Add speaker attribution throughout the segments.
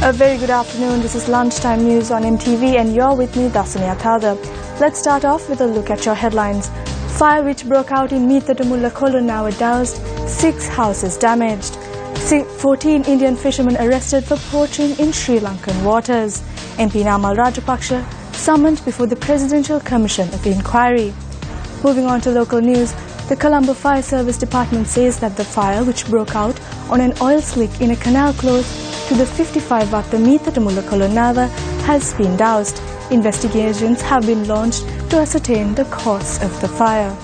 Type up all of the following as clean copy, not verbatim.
Speaker 1: A very good afternoon. This is Lunchtime News on MTV and you're with me, Dasania Thada. Let's start off with a look at your headlines. Fire which broke out in Meethatumulla Kollu now doused, 6 houses damaged. 14 Indian fishermen arrested for poaching in Sri Lankan waters. MP Namal Rajapaksa summoned before the Presidential Commission of Inquiry. Moving on to local news, the Colombo Fire Service Department says that the fire which broke out on an oil slick in a canal close to the 55-watt Meethatumulla Kollu Nava has been doused. Investigations have been launched to ascertain the cause of the fire.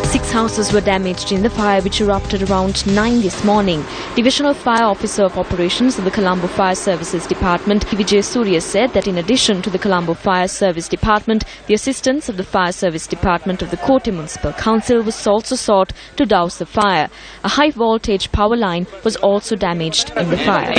Speaker 2: 6 houses were damaged in the fire which erupted around 9 this morning. Divisional Fire Officer of Operations of the Colombo Fire Services Department, Vijay Surya, said that in addition to the Colombo Fire Service Department, the assistance of the Fire Service Department of the Kotte Municipal Council was also sought to douse the fire. A high voltage power line was also damaged in the fire.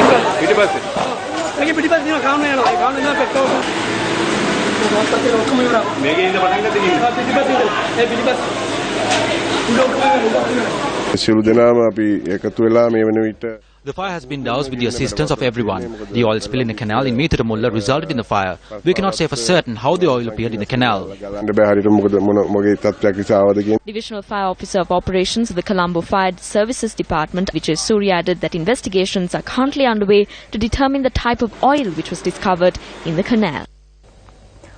Speaker 3: The fire has been doused with the assistance of everyone. The oil spill in a canal in Meethatumulla resulted in the fire. We cannot say for certain how the oil appeared in the canal.
Speaker 2: Divisional Fire Officer of Operations of the Colombo Fire Services Department, Vijay Surya, added that investigations are currently underway to determine the type of oil which was discovered in the canal.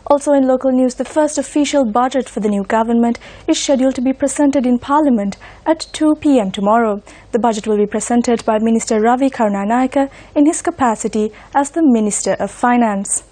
Speaker 1: Also in local news, the first official budget for the new government is scheduled to be presented in Parliament at 2 p.m. tomorrow. The budget will be presented by Minister Ravi Karunanayake in his capacity as the Minister of Finance.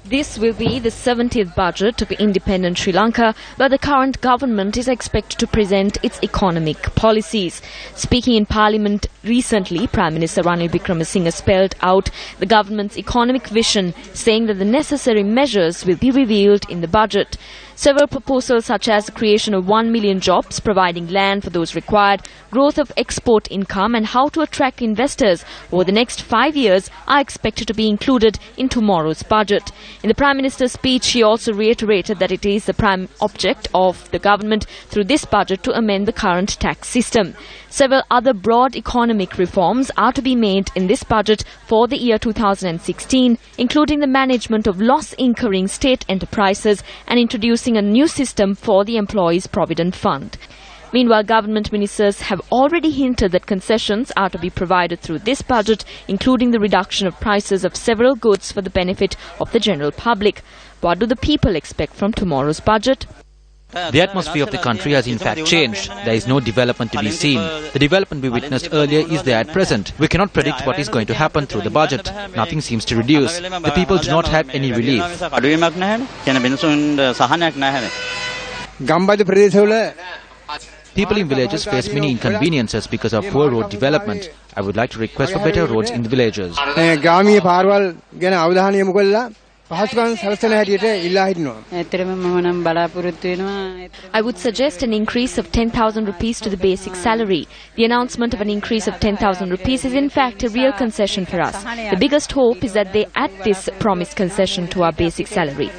Speaker 2: This will be the 70th budget of independent Sri Lanka, where the current government is expected to present its economic policies. Speaking in Parliament recently, Prime Minister Ranil Wickremesinghe spelled out the government's economic vision, saying that the necessary measures will be revealed in the budget. Several proposals such as the creation of 1 million jobs, providing land for those required, growth of export income and how to attract investors over the next 5 years are expected to be included in tomorrow's budget. In the Prime Minister's speech, she also reiterated that it is the prime object of the government through this budget to amend the current tax system. Several other broad economic reforms are to be made in this budget for the year 2016, including the management of loss-incurring state enterprises and introducing a new system for the Employees' Provident Fund. Meanwhile, government ministers have already hinted that concessions are to be provided through this budget, including the reduction of prices of several goods for the benefit of the general public. What do the people expect from tomorrow's budget?
Speaker 3: The atmosphere of the country has in fact changed. There is no development to be seen. The development we witnessed earlier is there at present. We cannot predict what is going to happen through the budget. Nothing seems to reduce. The people do not have any relief. People in villages face many inconveniences because of poor road development. I would like to request for better roads in the villages.
Speaker 2: I would suggest an increase of 10,000 rupees to the basic salary. The announcement of an increase of 10,000 rupees is in fact a real concession for us. The biggest hope is that they add this promised concession to our basic salary.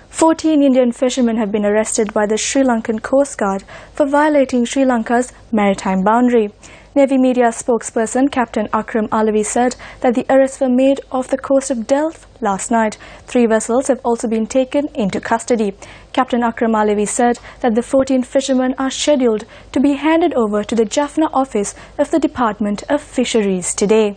Speaker 1: 14 Indian fishermen have been arrested by the Sri Lankan Coast Guard for violating Sri Lanka's maritime boundary. Navy media spokesperson Captain Akram Alavi said that the arrests were made off the coast of Delft last night. 3 vessels have also been taken into custody. Captain Akram Alavi said that the 14 fishermen are scheduled to be handed over to the Jaffna office of the Department of Fisheries today.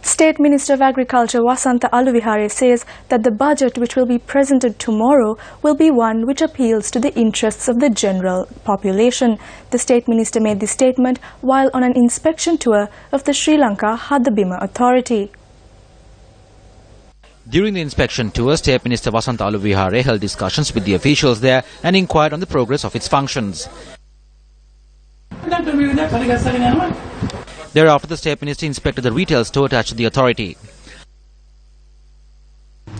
Speaker 1: State Minister of Agriculture Vasantha Aluvihare says that the budget which will be presented tomorrow will be one which appeals to the interests of the general population. The State Minister made this statement while on an inspection tour of the Sri Lanka Hadabima Authority.
Speaker 3: During the inspection tour, State Minister Vasantha Aluvihare held discussions with the officials there and inquired on the progress of its functions. Thereafter, the State Minister inspected the retail store attached to the authority.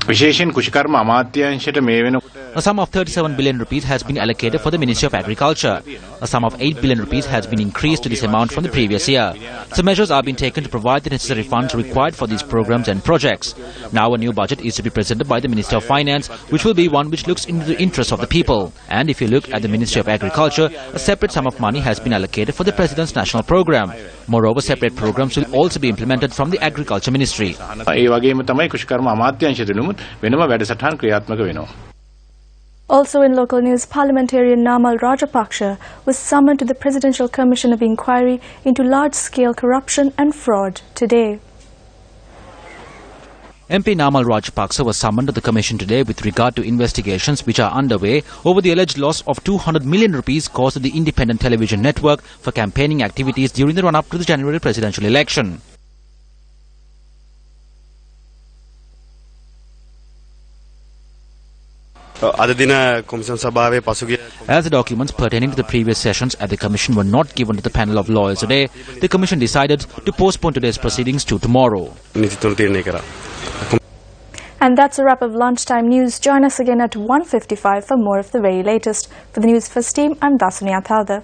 Speaker 4: විශේෂයෙන් කුෂිකර්ම අමාත්‍යාංශයට මේ වෙනකොට
Speaker 3: A sum of 37 billion rupees has been allocated for the Ministry of Agriculture. A sum of 8 billion rupees has been increased to this amount from the previous year. So measures are being taken to provide the necessary funds required for these programs and projects. Now a new budget is to be presented by the Minister of Finance, which will be one which looks into the interests of the people. And if you look at the Ministry of Agriculture, a separate sum of money has been allocated for the President's National Programme. Moreover, separate programs will also be implemented from the Agriculture Ministry.
Speaker 4: ඒ වගේම තමයි කුෂිකර්ම අමාත්‍යාංශයටනුත් වෙනම වැඩසටහන් ක්‍රියාත්මක වෙනවා.
Speaker 1: Also in local news, parliamentarian Namal Rajapaksa was summoned to the Presidential Commission of Inquiry into large-scale corruption and fraud today.
Speaker 3: MP Namal Rajapaksa was summoned to the commission today with regard to investigations which are underway over the alleged loss of 200 million rupees caused to the independent television network for campaigning activities during the run-up to the January presidential election.
Speaker 5: As
Speaker 3: the documents pertaining to the previous sessions at the Commission were not given to the panel of lawyers today, the Commission decided to postpone today's proceedings to tomorrow.
Speaker 1: And that's a wrap of Lunchtime News. Join us again at 1:55 for more of the very latest. For the Newsfirst team, I'm Dasuni Athada.